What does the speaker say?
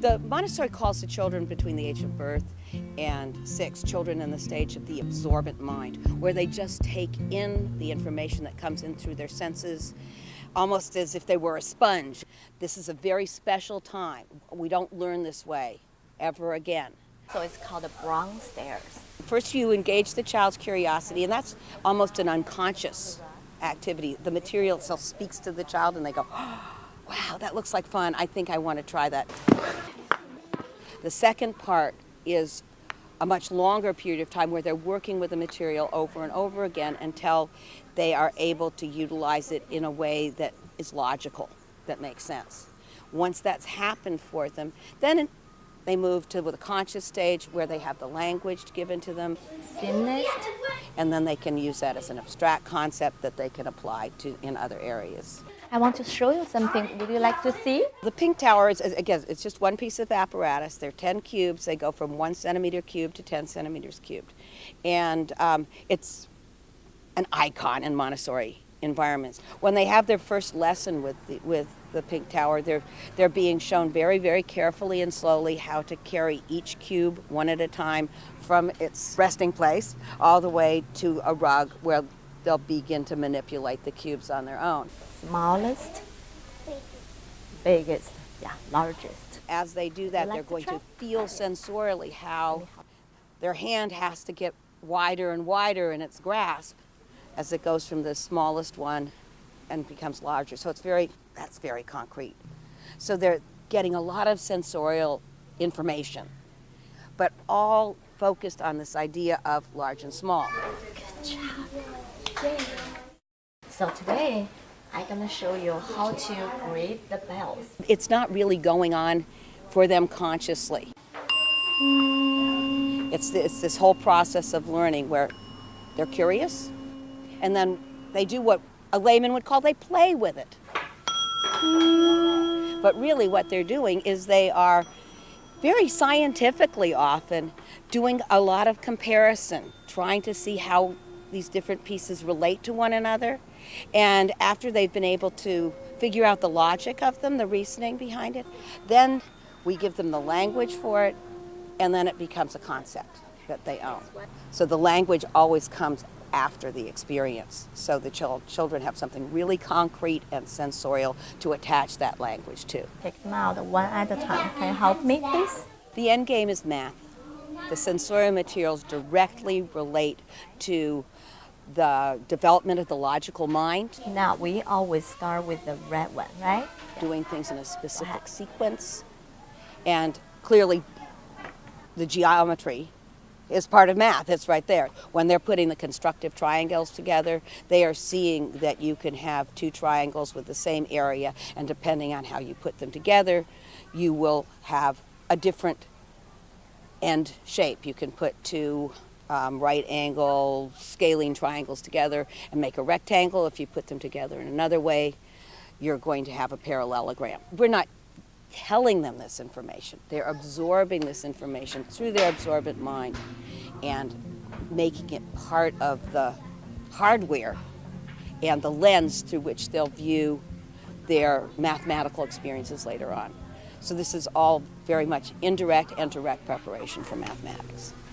The Montessori calls the children between the age of birth and 6, children in the stage of the absorbent mind, where they just take in the information that comes in through their senses, almost as if they were a sponge. This is a very special time. We don't learn this way ever again. So it's called the brown stairs. First you engage the child's curiosity, and that's almost an unconscious activity. The material itself speaks to the child and they go, oh, wow, that looks like fun. I think I want to try that. The second part is a much longer period of time where they're working with the material over and over again until they are able to utilize it in a way that is logical, that makes sense. Once that's happened for them, then they move to the conscious stage where they have the language given to them. Finished. And then they can use that as an abstract concept that they can apply to in other areas. I want to show you something. Would you like to see? The pink tower is, again, it's just one piece of apparatus. They're 10 cubes. They go from 1 centimeter cubed to 10 centimeters cubed. And it's an icon in Montessori environments. When they have their first lesson with the pink tower, they're being shown very, very carefully and slowly how to carry each cube one at a time from its resting place all the way to a rug where they'll begin to manipulate the cubes on their own. Smallest, biggest, largest. As they do that, they're going to feel sensorially how their hand has to get wider and wider in its grasp as it goes from the smallest one and becomes larger. So that's very concrete. So they're getting a lot of sensorial information, but all focused on this idea of large and small. Good job. So today, I'm going to show you how to read the bells. It's not really going on for them consciously. It's this whole process of learning where they're curious, and then they do what a layman would call they play with it. But really what they're doing is they are very scientifically often doing a lot of comparison, trying to see how these different pieces relate to one another. And after they've been able to figure out the logic of them, the reasoning behind it, then we give them the language for it, and then it becomes a concept that they own. So the language always comes after the experience. So the children have something really concrete and sensorial to attach that language to. Take them out one at a time. Can you help me, please? The end game is math. The sensorial materials directly relate to the development of the logical mind. Now, we always start with the red one, right? Doing things in a specific sequence. And clearly, the geometry is part of math. It's right there. When they're putting the constructive triangles together, they are seeing that you can have 2 triangles with the same area, and depending on how you put them together, you will have a different end shape. You can put 2 right angle scalene triangles together and make a rectangle. If you put them together in another way, you're going to have a parallelogram. We're not telling them this information. They're absorbing this information through their absorbent mind and making it part of the hardware and the lens through which they'll view their mathematical experiences later on. So this is all very much indirect and direct preparation for mathematics.